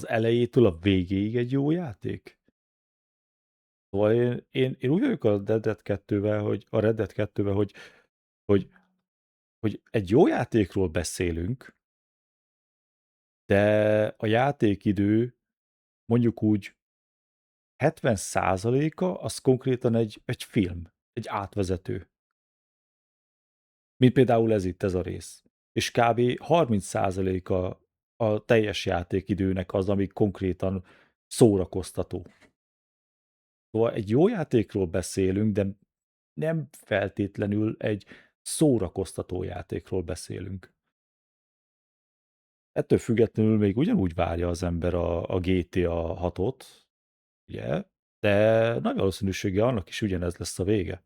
elejétől a végéig egy jó játék? Szóval én úgy vagyok a Red Dead 2-vel, hogy egy jó játékról beszélünk, de a játékidő mondjuk úgy 70%-a az konkrétan egy film, egy átvezető. Mint például ez itt, ez a rész. És kb. 30%-a a teljes játékidőnek az, ami konkrétan szórakoztató. Szóval egy jó játékról beszélünk, de nem feltétlenül egy szórakoztató játékról beszélünk. Ettől függetlenül még ugyanúgy várja az ember a GTA 6-ot, ugye? De nagy valószínűséggel annak is ugyanez lesz a vége.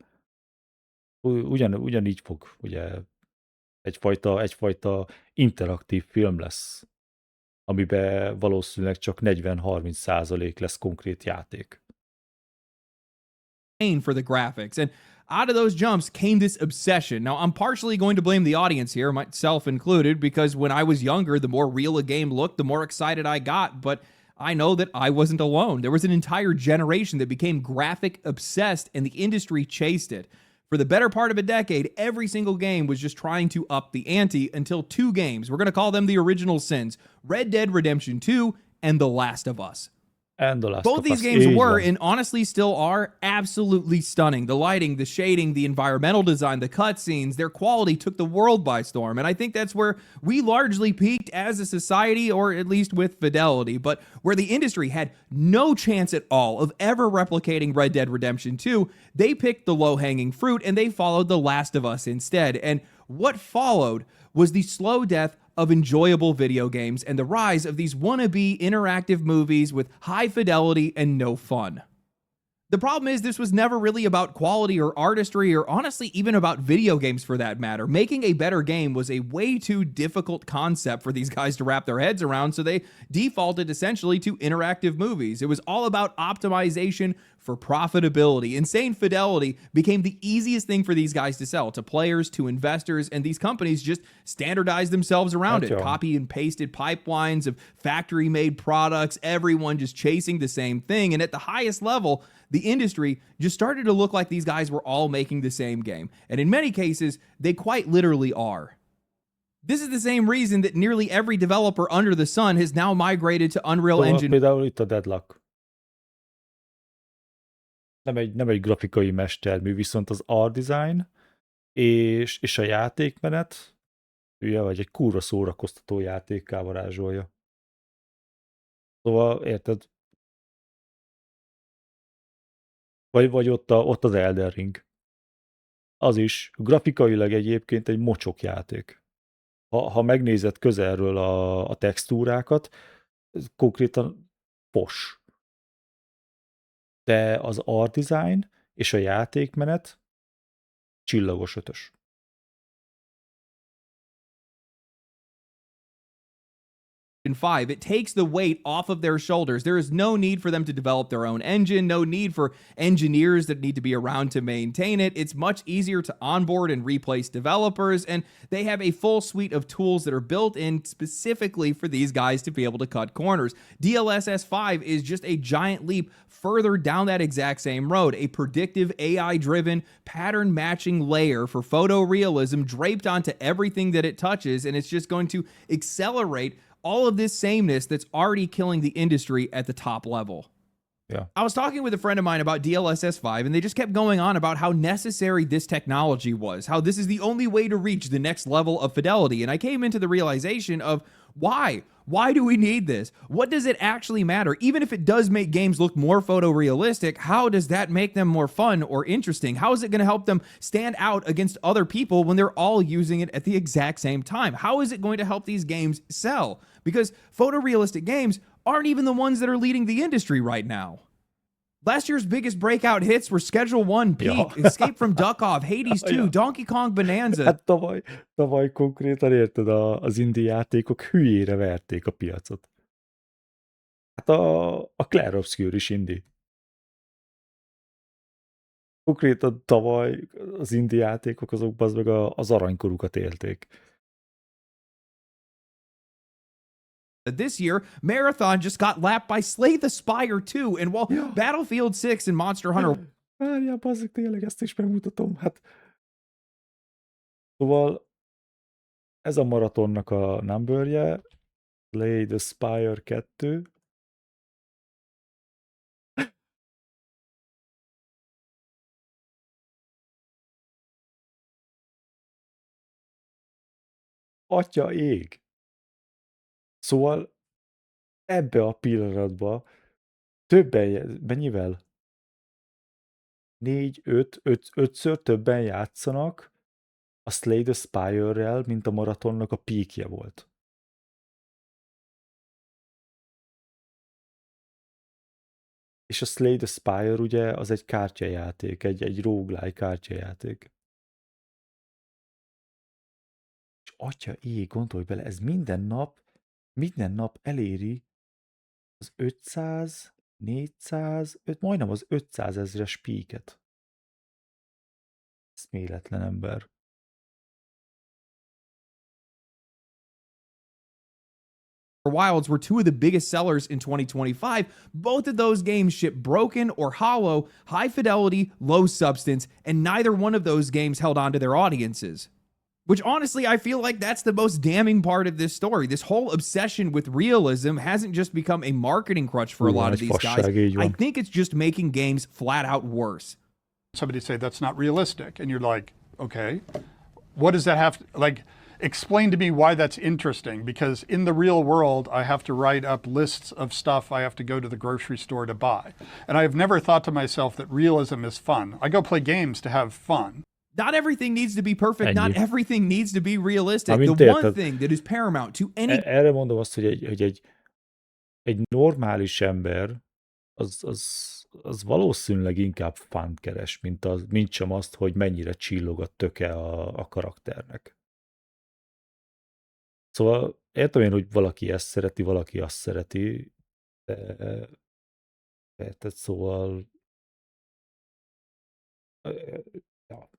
Ugyanígy fog, ugye, egyfajta interaktív film lesz, amiben valószínűleg csak 40-30% lesz konkrét játék. For the graphics. And out of those jumps came this obsession. Now, I'm partially going to blame the audience here, myself included, because when I was younger, the more real a game looked, the more excited I got. But I know that I wasn't alone. There was an entire generation that became graphic obsessed, and the industry chased it. For the better part of a decade, every single game was just trying to up the ante until two games, we're going to call them the original sins, Red Dead Redemption 2 and The Last of Us. And The Last Both of these Us, games így were, van. and honestly still are, absolutely stunning. The lighting, the shading, the environmental design, the cutscenes, their quality took the world by storm. And I think that's where we largely peaked as a society, or at least with fidelity. But where the industry had no chance at all of ever replicating Red Dead Redemption 2, they picked the low-hanging fruit and they followed The Last of Us instead. And what followed was the slow death of enjoyable video games and the rise of these wannabe interactive movies with high fidelity and no fun. The problem is, this was never really about quality or artistry, or honestly, even about video games for that matter. Making a better game was a way too difficult concept for these guys to wrap their heads around, so they defaulted essentially to interactive movies. It was all about optimization for profitability. Insane fidelity became the easiest thing for these guys to sell to players, to investors, and these companies just standardized themselves around it. Copy and pasted pipelines of factory made products, everyone just chasing the same thing. And at the highest level, the industry just started to look like these guys were all making the same game. And in many cases, they quite literally are. This is the same reason that nearly every developer under the sun has now migrated to Unreal Engine. Például itt a Deadlock. Nem egy grafikai mestermű, viszont az art design és a játékmenet, vagy egy kurva szórakoztató játékká varázsolja. Szóval, érted? Vagy ott az Elden Ring. Az is grafikailag egyébként egy mocsok játék. Ha megnézed közelről a textúrákat, ez konkrétan fos. De az art design és a játékmenet csillagos ötös. And 5, it takes the weight off of their shoulders. There is no need for them to develop their own engine, no need for engineers that need to be around to maintain it. It's much easier to onboard and replace developers, and they have a full suite of tools that are built in specifically for these guys to be able to cut corners. DLSS5 is just a giant leap further down that exact same road, a predictive AI-driven pattern matching layer for photorealism draped onto everything that it touches, and it's just going to accelerate all of this sameness that's already killing the industry at the top level. Yeah. I was talking with a friend of mine about DLSS5, and they just kept going on about how necessary this technology was, how this is the only way to reach the next level of fidelity. And I came into the realization of why? Why do we need this? What does it actually matter? Even if it does make games look more photorealistic, how does that make them more fun or interesting? How is it going to help them stand out against other people when they're all using it at the exact same time? How is it going to help these games sell? Because photorealistic games aren't even the ones that are leading the industry right now. Last year's biggest breakout hits were Schedule 1, Peak, Escape from Duck-Off, Hades 2, Donkey Kong Bonanza. Hát tavaly konkrétan érted, az indie játékok hülyére verték a piacot. Hát a Clair Obscure is indie. Konkrétan tavaly az indie játékok azok meg az aranykorukat élték. This year, Marathon just got lapped by Slay the Spire 2, and while Battlefield 6 and Monster Hunter... Várjál, bazzeg, tényleg ezt is megmutatom. Hát... Szóval ez a maratonnak a numberje, Slay the Spire 2. Atya ég! Szóval ebbe a pillanatba mennyivel? 4-5-5-ször többen játszanak a Slay the Spire-rel, mint a maratonnak a peakje volt. És a Slay the Spire ugye az egy kártyajáték, egy roguelike kártyajáték. És atya ég, gondolj bele, ez minden nap eléri az 500, 400, majdnem az 500 000-es píket. Eszméletlen ember. Wilds were two of the biggest sellers in 2025. Both of those games shipped broken or hollow, high fidelity, low substance, and neither one of those games held on to their audiences. Which honestly, I feel like that's the most damning part of this story. This whole obsession with realism hasn't just become a marketing crutch for a lot of these guys. I think it's just making games flat out worse. Somebody say that's not realistic, and you're like, okay, what does that have to, like, explain to me why that's interesting, because in the real world, I have to write up lists of stuff I have to go to the grocery store to buy. And I've never thought to myself that realism is fun. I go play games to have fun. Not everything needs to be perfect. Not everything needs to be realistic. The one thing that is paramount to any... Erre mondom azt, hogy egy normális ember az valószínűleg inkább fant keres, mint sem azt, hogy mennyire csillog a töke a karakternek. Szóval értem én, hogy valaki ezt szereti, valaki azt szereti, de érted, szóval ja.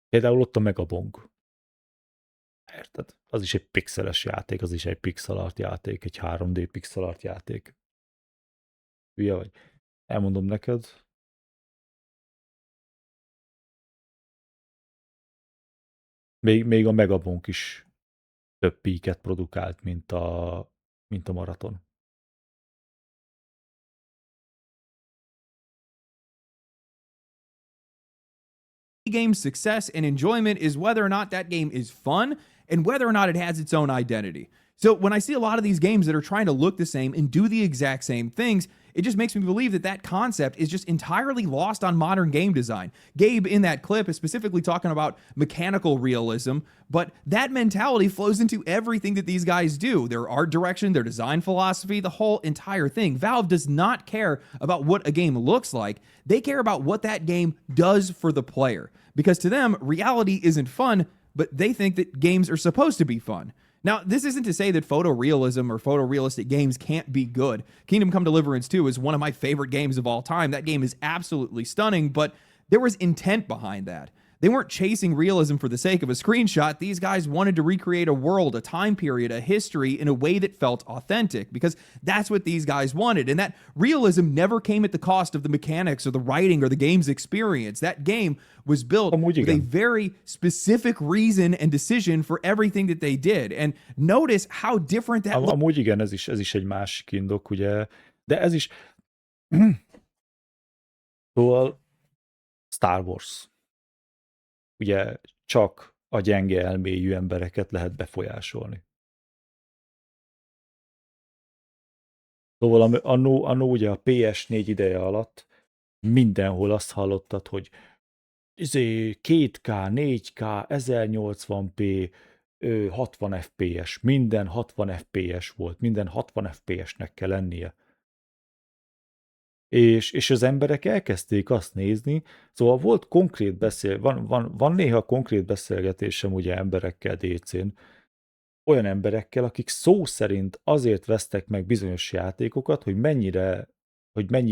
Például ott a Megabong. Érted? Az is egy pixeles játék, az is egy pixel art játék, egy 3D pixel art játék. Hülye vagy. Elmondom neked. Még a Megabonk is több píket produkált, mint a maraton. Game's success and enjoyment is whether or not that game is fun and whether or not it has its own identity. So when I see a lot of these games that are trying to look the same and do the exact same things, it just makes me believe that that concept is just entirely lost on modern game design. Gabe in that clip is specifically talking about mechanical realism, but that mentality flows into everything that these guys do. Their art direction, their design philosophy, the whole entire thing. Valve does not care about what a game looks like. They care about what that game does for the player. Because to them, reality isn't fun, but they think that games are supposed to be fun. Now, this isn't to say that photorealism or photorealistic games can't be good. Kingdom Come Deliverance 2 is one of my favorite games of all time. That game is absolutely stunning, but there was intent behind that. They weren't chasing realism for the sake of a screenshot. These guys wanted to recreate a world, a time period, a history in a way that felt authentic, because that's what these guys wanted. And that realism never came at the cost of the mechanics or the writing or the game's experience. That game was built with a very specific reason and decision for everything that they did. And notice how different that... Amúgy igen, ez is egy másik indok, ugye, de ez is... Szóval Star Wars. Ugye csak a gyenge elmélyű embereket lehet befolyásolni. Szóval annó ugye a PS4 ideje alatt mindenhol azt hallottad, hogy 2K, 4K, 1080p, 60 FPS, minden 60 FPS volt, minden 60 FPS-nek kell lennie. És az emberek elkezdték azt nézni, szóval volt konkrét van néha konkrét beszélgetésem ugye emberekkel DC-n, olyan emberekkel, akik szó szerint azért vesztek meg bizonyos játékokat, hogy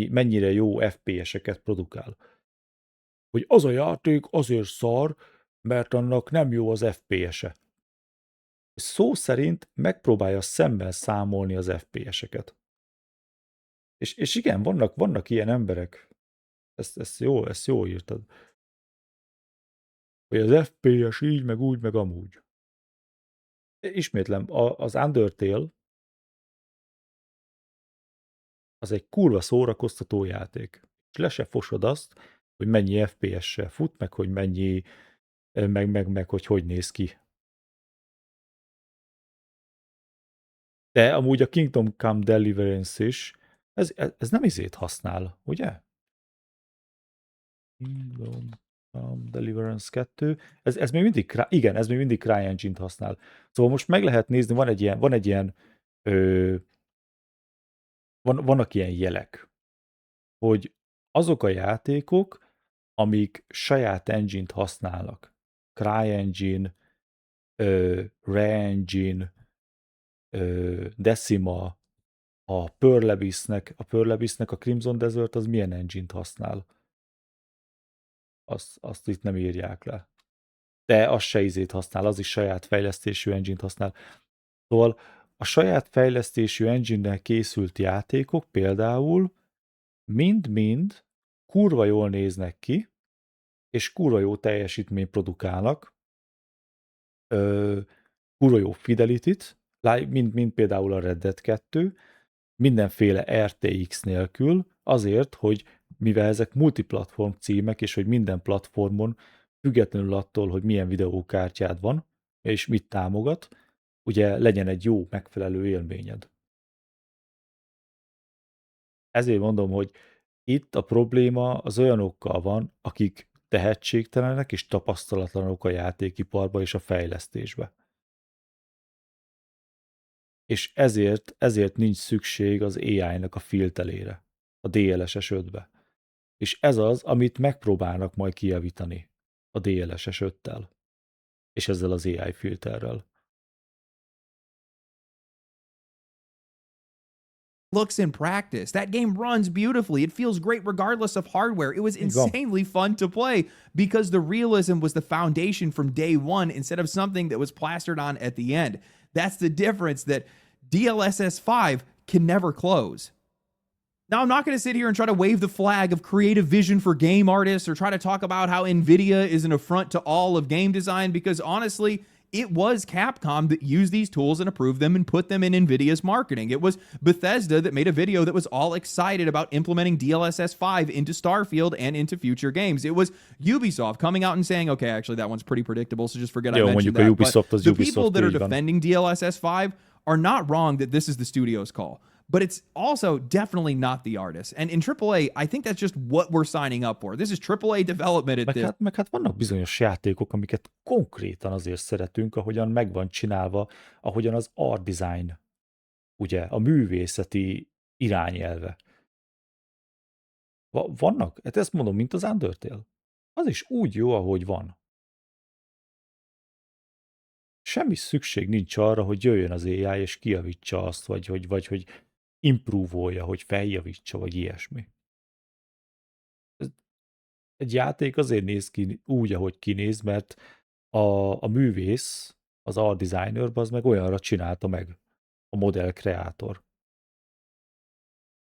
mennyire jó FPS-eket produkál. Hogy az a játék azért szar, mert annak nem jó az FPS-e. Szó szerint megpróbálja szemben számolni az FPS-eket. És igen, vannak ilyen emberek. Ezt jó írtad. Hogy az FPS így, meg úgy, meg amúgy. Ismétlem, az Undertale az egy kurva szórakoztató játék. És le se fosod azt, hogy mennyi FPS-sel fut, meg hogy mennyi, meg hogy néz ki. De amúgy a Kingdom Come Deliverance is, ez nem izét használ, ugye? Kingdom Come Deliverance 2. Ez még mindig, igen, ez még mindig CryEngine-t használ. Szóval most meg lehet nézni, ö, vannak ilyen jelek, hogy azok a játékok, amik saját engine-t használnak, CryEngine, Re-engine, Decima, a Pearl Abyssnek a Crimson Desert az milyen engine-t használ? Azt itt nem írják le. De az se izét használ, az is saját fejlesztésű engine-t használ. Szóval a saját fejlesztésű engine-nel készült játékok például mind-mind kurva jól néznek ki, és kurva jó teljesítményt produkálnak, kurva jó fidelity-t, mint például a Red Dead 2, mindenféle RTX nélkül, azért, hogy mivel ezek multiplatform címek, és hogy minden platformon, függetlenül attól, hogy milyen videókártyád van, és mit támogat, ugye legyen egy jó, megfelelő élményed. Ezért mondom, hogy itt a probléma az olyanokkal van, akik tehetségtelenek és tapasztalatlanok a játékiparba és a fejlesztésbe. És ezért nincs szükség az AI-nak a filterére, a DLSS 5-be. És ez az, amit megpróbálnak majd kijavítani a DLSS 5-tel, és ezzel az AI filterrel. Looks in practice. That game runs beautifully. It feels great regardless of hardware. It was insanely fun to play because the realism was the foundation from day one instead of something that was plastered on at the end. That's the difference that DLSS5 can never close. Now, I'm not going to sit here and try to wave the flag of creative vision for game artists or try to talk about how nvidia is an affront to all of game design, because honestly, it was Capcom that used these tools and approved them and put them in NVIDIA's marketing. It was Bethesda that made a video that was all excited about implementing DLSS5 into Starfield and into future games. It was Ubisoft coming out and saying, okay, actually, that one's pretty predictable, so just forget I mentioned that. But the people that are defending DLSS5 are not wrong that this is the studio's call. But it's also definitely not the artist. And in AAA, I think that's just what we're signing up for. This is AAA development at this. Meg hát vannak bizonyos játékok, amiket konkrétan azért szeretünk, ahogyan meg van csinálva, ahogyan az art design, ugye, a művészeti irányelve. Vannak, hát ezt mondom, mint az Undertale. Az is úgy jó, ahogy van. Semmi szükség nincs arra, hogy jöjjön az AI és kijavítsa azt, vagy hogy improve-olja, hogy feljavítsa, vagy ilyesmi. Egy játék azért néz ki úgy, ahogy kinéz, mert a művész, az art designer, az meg olyanra csinálta meg, a modell kreátor.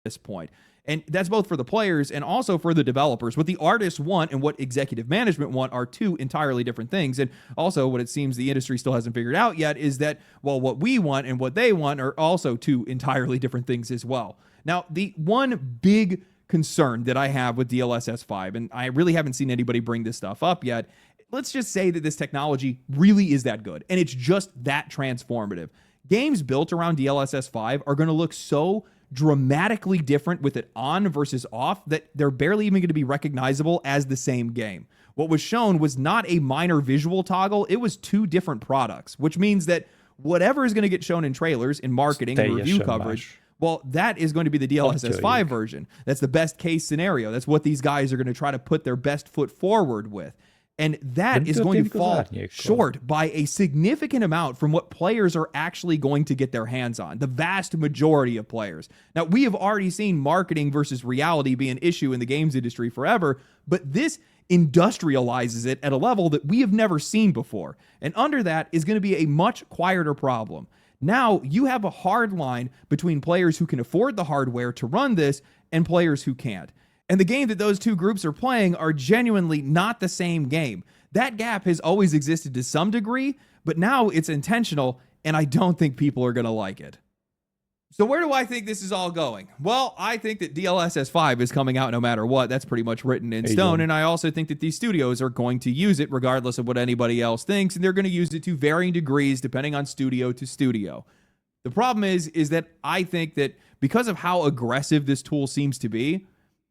This point. And that's both for the players and also for the developers. What the artists want and what executive management want are two entirely different things. And also, what it seems the industry still hasn't figured out yet is that, well, what we want and what they want are also two entirely different things as well. Now, the one big concern that I have with DLSS5, and I really haven't seen anybody bring this stuff up yet, let's just say that this technology really is that good and it's just that transformative. Games built around DLSS5 are going to look so dramatically different with it on versus off that they're barely even going to be recognizable as the same game. What was shown was not a minor visual toggle, it was two different products, which means that whatever is going to get shown in trailers, in marketing, and review coverage, well, that is going to be the DLSS5 version. That's the best case scenario. That's what these guys are going to try to put their best foot forward with. And that is going to fall short by a significant amount from what players are actually going to get their hands on, the vast majority of players. Now, we have already seen marketing versus reality be an issue in the games industry forever, but this industrializes it at a level that we have never seen before. And under that is going to be a much quieter problem. Now, you have a hard line between players who can afford the hardware to run this and players who can't. And the game that those two groups are playing are genuinely not the same game. That gap has always existed to some degree, but now it's intentional, and I don't think people are going to like it. So where do I think this is all going? Well, I think that DLSS5 is coming out no matter what. That's pretty much written in stone. And I also think that these studios are going to use it regardless of what anybody else thinks, and they're going to use it to varying degrees depending on studio to studio. The problem is that I think that because of how aggressive this tool seems to be,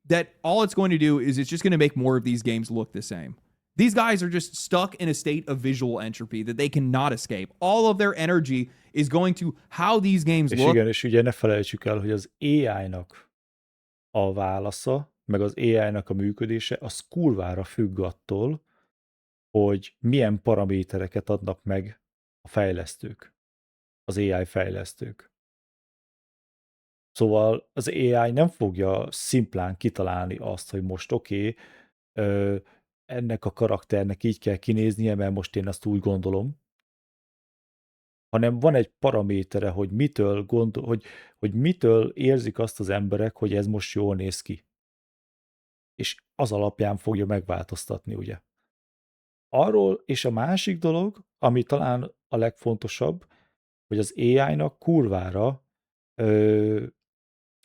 that all it's going to do is it's just going to make more of these games look the same. These guys are just stuck in a state of visual entropy that they cannot escape. All of their energy is going to how these games És look. igen, és ugye ne felejtsük el, hogy az AI-nak a válasza, meg az AI-nak a működése, az kurvára függ attól, hogy milyen paramétereket adnak meg a fejlesztők, az AI fejlesztők. Szóval az AI nem fogja szimplán kitalálni azt, hogy most oké, ennek a karakternek így kell kinéznie, mert most én azt úgy gondolom, hanem van egy paramétere, hogy mitől hogy mitől érzik azt az emberek, hogy ez most jól néz ki. És az alapján fogja megváltoztatni, ugye. Arról, és a másik dolog, ami talán a legfontosabb, hogy az AI-nak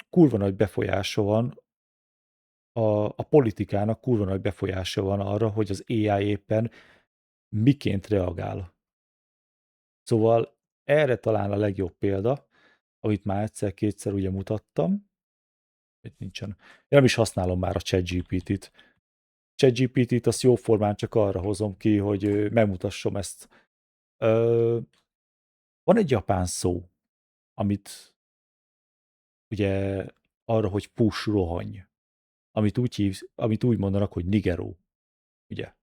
kurva nagy befolyása van, a politikának kurva nagy befolyása van arra, hogy az AI éppen miként reagál. Szóval erre talán a legjobb példa, amit már egyszer-kétszer ugye mutattam. Itt nincsen. Én nem is használom már a ChatGPT-t. ChatGPT-t azt jóformán csak arra hozom ki, hogy megmutassam ezt. Van egy japán szó, amit ugye arra, hogy push rohany, amit úgy mondanak, hogy nigeró, ugye?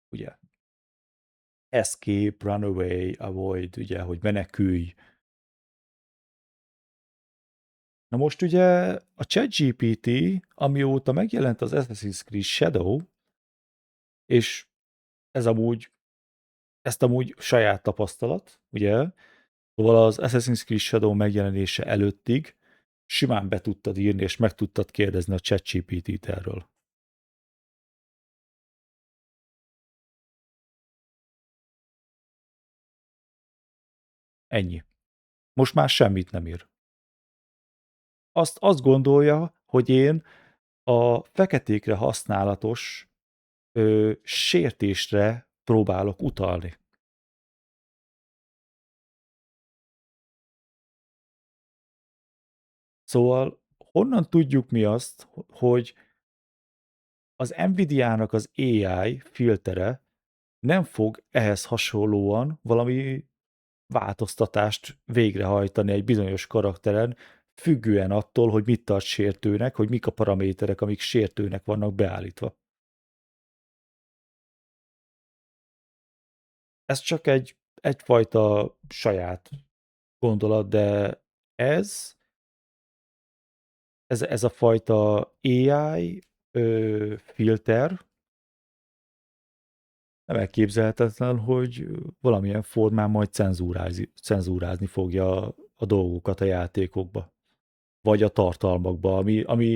Ugye? Escape, run away, avoid, ugye, hogy menekülj. Na most ugye a ChatGPT, amióta megjelent az Assassin's Creed Shadow, és ezt amúgy saját tapasztalat, ugye, szóval az Assassin's Creed Shadow megjelenése előttig simán be tudtad írni, és meg tudtad kérdezni a ChatGPT-t erről. Ennyi. Most már semmit nem ír. Azt gondolja, hogy én a feketékre használatos sértésre próbálok utalni. Szóval honnan tudjuk mi azt, hogy az Nvidia-nak az AI filtere nem fog ehhez hasonlóan valami változtatást végrehajtani egy bizonyos karakteren, függően attól, hogy mit tart sértőnek, hogy mik a paraméterek, amik sértőnek vannak beállítva. Ez csak egyfajta saját gondolat, de ez a fajta AI filter nem elképzelhetetlen, hogy valamilyen formán majd cenzúrázni fogja a dolgokat a játékokba. Vagy a tartalmakba,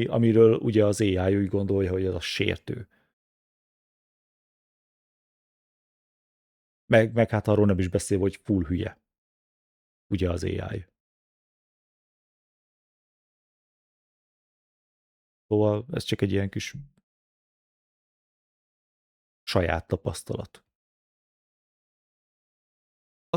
amiről ugye az AI úgy gondolja, hogy ez a sértő. Meg hát arról nem is beszél, hogy full hülye. Ugye az AI. Szóval ez csak egy ilyen kis saját tapasztalat.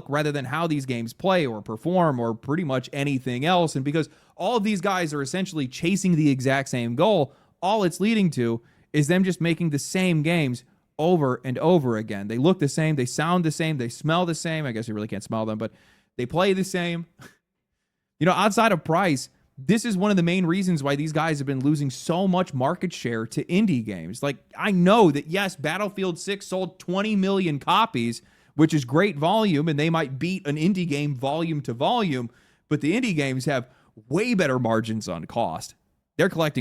Rather than how these games play or perform or pretty much anything else. And because all of these guys are essentially chasing the exact same goal, all it's leading to is them just making the same games over and over again. They look the same, they sound the same, they smell the same. I guess you really can't smell them, but they play the same. You know, outside of price, this is one of the main reasons why these guys have been losing so much market share to indie games. Like, I know that, yes, Battlefield 6 sold 20 million copies, which is great volume, and they might beat an indie game volume to volume, but the indie games have way better margins on cost. They're collecting